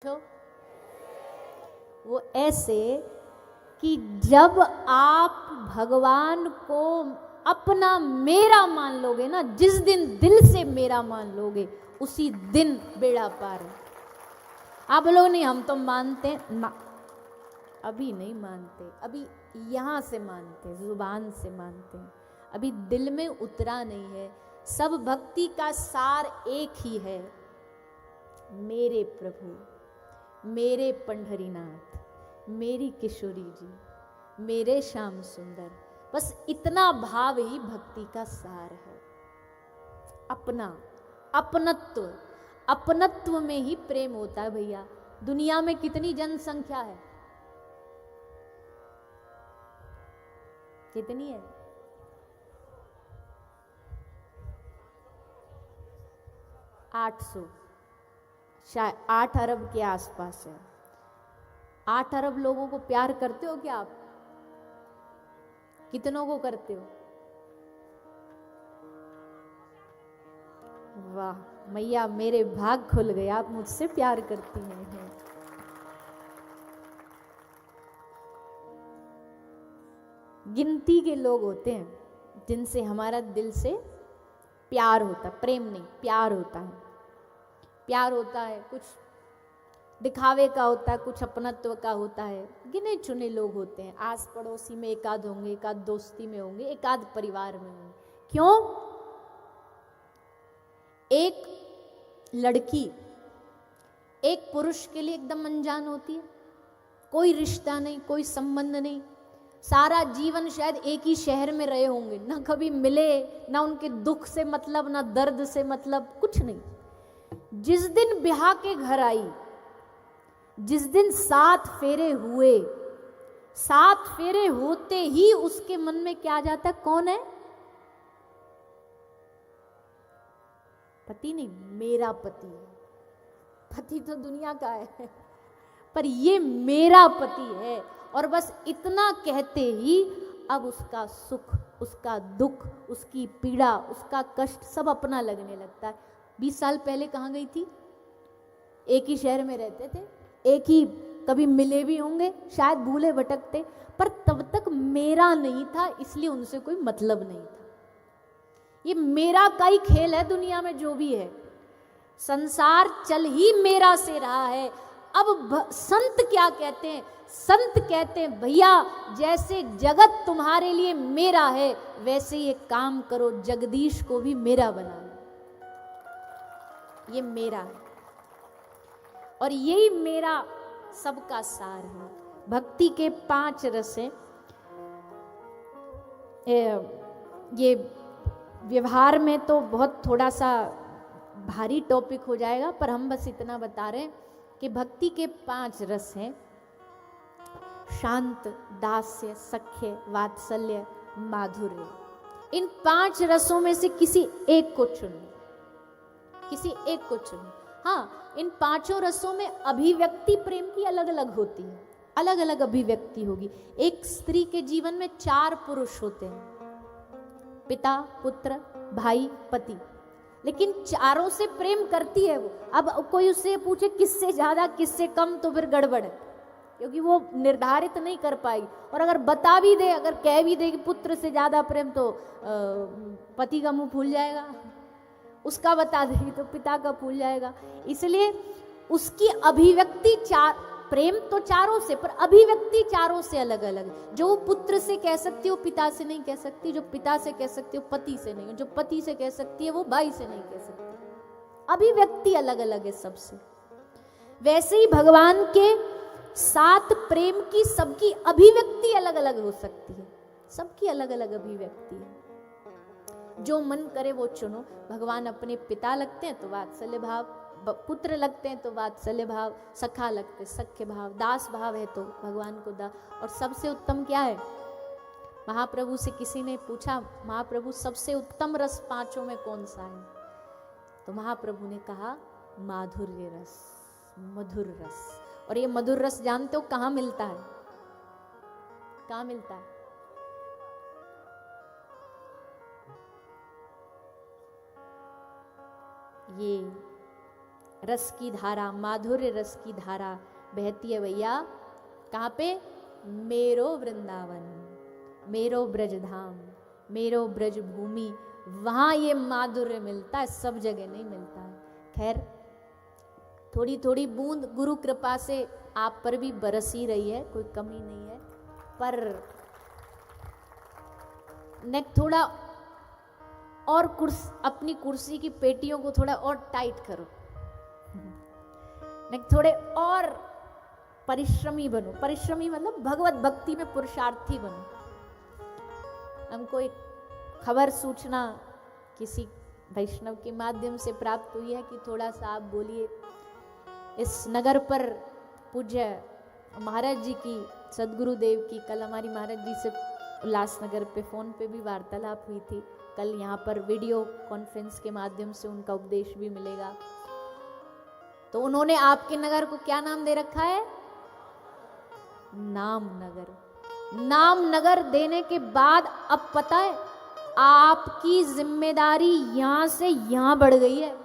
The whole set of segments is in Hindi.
तो वो ऐसे कि जब आप भगवान को अपना मेरा मान लोगे ना, जिस दिन दिल से मेरा मान लोगे उसी दिन बेड़ा पार है। आप लोग नहीं, हम तो मानते ना, अभी नहीं मानते, अभी यहाँ से मानते, जुबान से मानते हैं, अभी दिल में उतरा नहीं है। सब भक्ति का सार एक ही है, मेरे प्रभु, मेरे पंढरीनाथ, मेरी किशोरी जी, मेरे श्याम सुंदर, बस इतना भाव ही भक्ति का सार है। अपना, अपनत्व, अपनत्व में ही प्रेम होता है भैया। दुनिया में कितनी जनसंख्या है? कितनी है? 800, शायद 8 अरब के आसपास है। 8 अरब लोगों को प्यार करते हो क्या आप? कितनों को करते हो? वाह मैया, मेरे भाग खुल गए, आप मुझसे प्यार करती हैं। गिनती के लोग होते हैं जिनसे हमारा दिल से प्यार होता है, प्रेम नहीं, प्यार होता है। प्यार होता है, कुछ दिखावे का होता है, कुछ अपनत्व का होता है। गिने चुने लोग होते हैं, आस पड़ोसी में एक आध होंगे, एक आध दोस्ती में होंगे, एक आध परिवार में होंगे। क्यों? एक लड़की एक पुरुष के लिए एकदम अनजान होती है, कोई रिश्ता नहीं, कोई संबंध नहीं, सारा जीवन शायद एक ही शहर में रहे होंगे, ना कभी मिले, ना उनके दुख से मतलब, ना दर्द से मतलब, कुछ नहीं। जिस दिन ब्याह के घर आई, जिस दिन 7 फेरे हुए, 7 फेरे होते ही उसके मन में क्या जाता है? कौन है? पति नहीं, मेरा पति है। पति तो दुनिया का है, पर ये मेरा पति है। और बस इतना कहते ही अब उसका सुख, उसका दुख, उसकी पीड़ा, उसका कष्ट सब अपना लगने लगता है। 20 साल पहले कहाँ गई थी? एक ही शहर में रहते थे, एक ही, कभी मिले भी होंगे, शायद भूले भटकते, पर तब तक मेरा नहीं था, इसलिए उनसे कोई मतलब नहीं था। ये मेरा का ही खेल है दुनिया में, जो भी है संसार चल ही मेरा से रहा है। अब संत क्या कहते हैं? संत कहते हैं भैया, जैसे जगत तुम्हारे लिए मेरा है, वैसे ये काम करो, जगदीश को भी मेरा बना लो। ये मेरा है और यही मेरा सबका सार है। भक्ति के 5 रस हैं। ये व्यवहार में तो बहुत थोड़ा सा भारी टॉपिक हो जाएगा, पर हम बस इतना बता रहे हैं कि भक्ति के 5 रस हैं: शांत, दास्य, सख्य, वात्सल्य, माधुर्य। इन 5 रसों में से किसी एक को चुनो, किसी एक को चुनो। हाँ, इन 5 रसों में अभिव्यक्ति प्रेम की अलग अलग होती है, अलग अलग अभिव्यक्ति होगी। एक स्त्री के जीवन में 4 पुरुष होते हैं, पिता, पुत्र, भाई, पति, लेकिन चारों से प्रेम करती है वो। अब कोई उससे पूछे किससे ज्यादा किससे कम, तो फिर गड़बड़ है, क्योंकि वो निर्धारित नहीं कर पाएगी। और अगर बता भी दे, अगर कह भी दे कि पुत्र से ज्यादा प्रेम, तो पति का मुंह फूल जाएगा, उसका बता देगी तो पिता का फूल जाएगा। इसलिए उसकी अभिव्यक्ति प्रेम तो चारों से, पर अभिव्यक्ति चारों से अलग अलग। जो पुत्र से कह सकती हो पिता से नहीं कह सकती, जो पिता से कह सकती हो पति से नहीं, जो पति से कह सकती है वो भाई से नहीं कह सकती। अभिव्यक्ति अलग अलग है सबसे। वैसे ही भगवान के 7 प्रेम की सबकी अभिव्यक्ति अलग अलग हो सकती है, सबकी अलग अलग अभिव्यक्ति है। जो मन करे वो चुनो। भगवान अपने पिता लगते हैं तो वात्सल्य भाव, पुत्र लगते हैं तो वात्सल्य भाव, सखा लगते सख्य भाव, दास भाव है तो भगवान को दास। और सबसे उत्तम क्या है? महाप्रभु से किसी ने पूछा, महाप्रभु सबसे उत्तम रस 5 में कौन सा है? तो महाप्रभु ने कहा माधुर्य रस, मधुर रस। और ये मधुर रस जानते हो कहाँ मिलता है? कहाँ मिलता है? ये रस की धारा, माधुर्य रस की धारा बहती है भैया। कहाँ पे? मेरो वृंदावन, मेरो ब्रजधाम, मेरो ब्रज भूमि, वहां ये माधुर्य मिलता है, सब जगह नहीं मिलता है। खैर, थोड़ी थोड़ी बूंद गुरु कृपा से आप पर भी बरस ही रही है, कोई कमी नहीं है। पर नेक थोड़ा और अपनी कुर्सी की पेटियों को थोड़ा और टाइट करो, नेक थोड़े और परिश्रमी बनो। परिश्रमी मतलब भगवत भक्ति में पुरुषार्थी बनो। हमको एक खबर सूचना किसी वैष्णव के माध्यम से प्राप्त हुई है कि थोड़ा सा आप बोलिए। इस नगर पर पूज्य महाराज जी की, सदगुरुदेव की, कल हमारी महाराज जी से उल्लासनगर पे फोन पे भी वार्तालाप हुई थी। कल यहाँ पर वीडियो कॉन्फ्रेंस के माध्यम से उनका उपदेश भी मिलेगा। तो उन्होंने आपके नगर को क्या नाम दे रखा है? नाम नगर। नाम नगर देने के बाद अब पता है आपकी जिम्मेदारी यहां से यहां बढ़ गई है।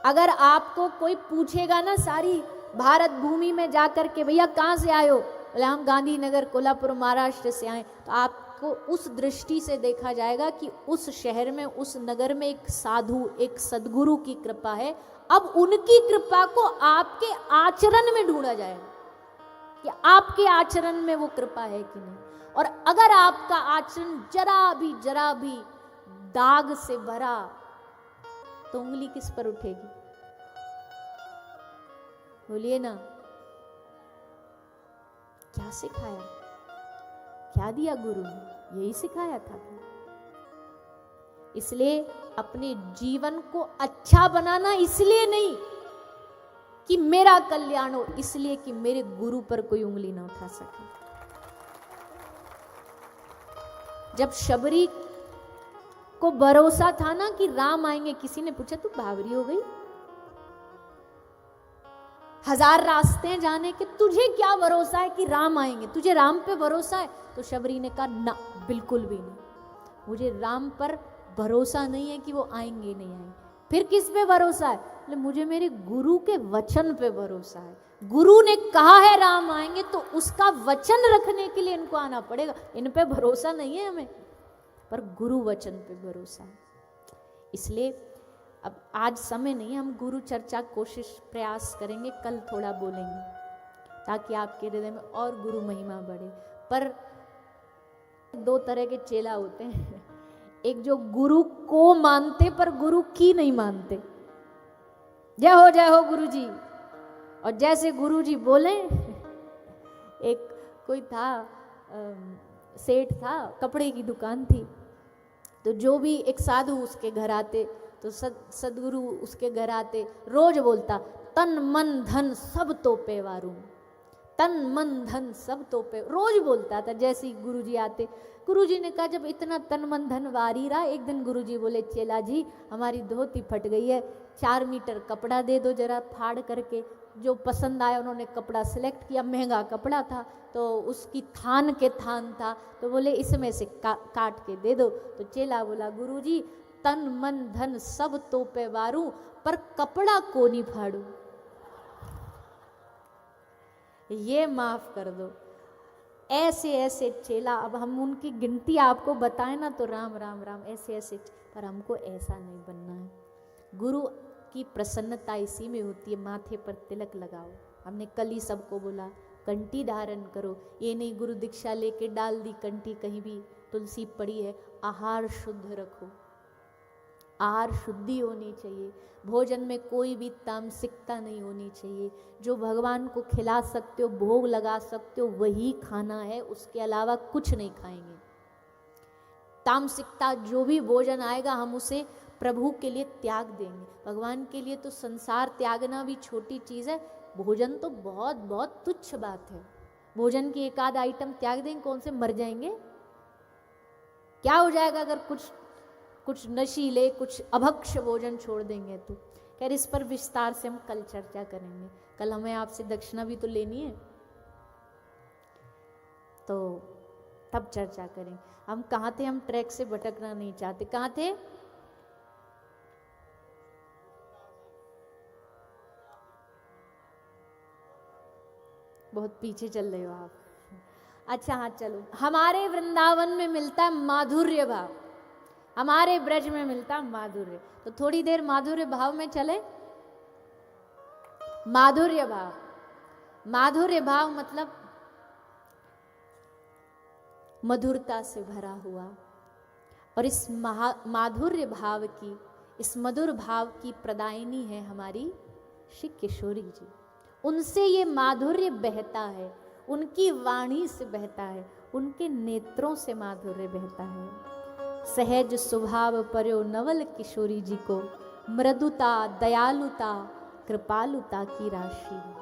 अगर आपको कोई पूछेगा ना सारी भारत भूमि में जाकर के, भैया कहां से आए हो? बोले हम गांधीनगर कोल्हापुर महाराष्ट्र से आए, तो आपको उस दृष्टि से देखा जाएगा कि उस शहर में, उस नगर में एक साधु, एक सदगुरु की कृपा है। अब उनकी कृपा को आपके आचरण में ढूंढा जाएगा कि आपके आचरण में वो कृपा है कि नहीं। और अगर आपका आचरण जरा भी दाग से भरा, तो उंगली किस पर उठेगी? बोलिए ना। क्या सिखाया, क्या दिया गुरु ने? यही सिखाया था। इसलिए अपने जीवन को अच्छा बनाना इसलिए नहीं कि मेरा कल्याण हो, इसलिए कि मेरे गुरु पर कोई उंगली ना उठा सके। जब शबरी को भरोसा था ना कि राम आएंगे, किसी ने पूछा तू बावरी हो गई? 1000 रास्ते हैं जाने के, तुझे क्या भरोसा है कि राम आएंगे? तुझे राम पे भरोसा है? तो शबरी ने कहा ना, बिल्कुल भी नहीं, मुझे राम पर भरोसा नहीं है कि वो आएंगे नहीं आएंगे। फिर किस पे भरोसा है? मुझे मेरे गुरु के वचन पे भरोसा है। गुरु ने कहा है राम आएंगे, तो उसका वचन रखने के लिए इनको आना पड़ेगा। इन पे भरोसा नहीं है हमें, पर गुरु वचन पे भरोसा है। इसलिए अब आज समय नहीं है, हम गुरु चर्चा कोशिश प्रयास करेंगे, कल थोड़ा बोलेंगे ताकि आपके हृदय में और गुरु महिमा बढ़े। पर 2 तरह के चेला होते हैं, एक जो गुरु को मानते पर गुरु की नहीं मानते। जय हो गुरु जी, और जैसे गुरु जी बोले। एक कोई था, सेठ था, कपड़े की दुकान थी, तो जो भी एक साधु उसके घर आते, तो सदगुरु उसके घर आते, रोज बोलता तन मन धन सब तो पे वारू, तन मन धन सब तो पे, रोज बोलता था। जैसे ही गुरुजी आते, गुरुजी ने कहा जब इतना तन मन धन वारी रहा, एक दिन गुरुजी बोले चेला जी हमारी धोती फट गई है, 4 मीटर कपड़ा दे दो जरा फाड़ करके। जो पसंद आया उन्होंने कपड़ा सिलेक्ट किया, महंगा कपड़ा था, तो उसकी थान के थान था, तो बोले इसमें से काट के दे दो। तो चेला बोला गुरुजी तन मन धन सब तो पे वारू, पर कपड़ा को नहीं फाड़ू, ये माफ कर दो। ऐसे ऐसे चेला, अब हम उनकी गिनती आपको बताएं ना तो राम राम राम, ऐसे ऐसे, पर हमको ऐसा नहीं बनना है। गुरु की प्रसन्नता इसी में होती है, माथे पर तिलक लगाओ। हमने कल ही सबको बोला कंठी धारण करो, ये नहीं गुरु दीक्षा लेके डाल दी कंठी, कहीं भी तुलसी पड़ी है। आहार शुद्ध रखो, आहार शुद्धि होनी चाहिए, भोजन में कोई भी तामसिकता नहीं होनी चाहिए। जो भगवान को खिला सकते हो, भोग लगा सकते हो, वही खाना है, उसके अलावा कुछ नहीं खाएंगे। तामसिकता जो भी भोजन आएगा हम उसे प्रभु के लिए त्याग देंगे। भगवान के लिए तो संसार त्यागना भी छोटी चीज़ है, भोजन तो बहुत बहुत तुच्छ बात है। भोजन की एक आध आइटम त्याग देंगे, कौन से मर जाएंगे? क्या हो जाएगा अगर कुछ नशीले, कुछ अभक्ष भोजन छोड़ देंगे तो? खैर इस पर विस्तार से हम कल चर्चा करेंगे। कल हमें आपसे दक्षिणा भी तो लेनी है, तो तब चर्चा करें। हम कहाँ थे? हम ट्रैक से भटकना नहीं चाहते। कहाँ थे? बहुत पीछे चल रहे हो आप। अच्छा हाँ चलो, हमारे वृंदावन में मिलता है माधुर्य भाव, हमारे ब्रज में मिलता है माधुर्य। तो थोड़ी देर माधुर्य भाव में चले। माधुर्य भाव, माधुर्य भाव मतलब मधुरता से भरा हुआ। और इस माधुर्य भाव की, इस मधुर भाव की प्रदायिनी है हमारी श्री किशोरी जी। उनसे ये माधुर्य बहता है, उनकी वाणी से बहता है, उनके नेत्रों से माधुर्य बहता है। सहज स्वभाव पर्यो नवल किशोरी जी को मृदुता, दयालुता, कृपालुता की राशि है।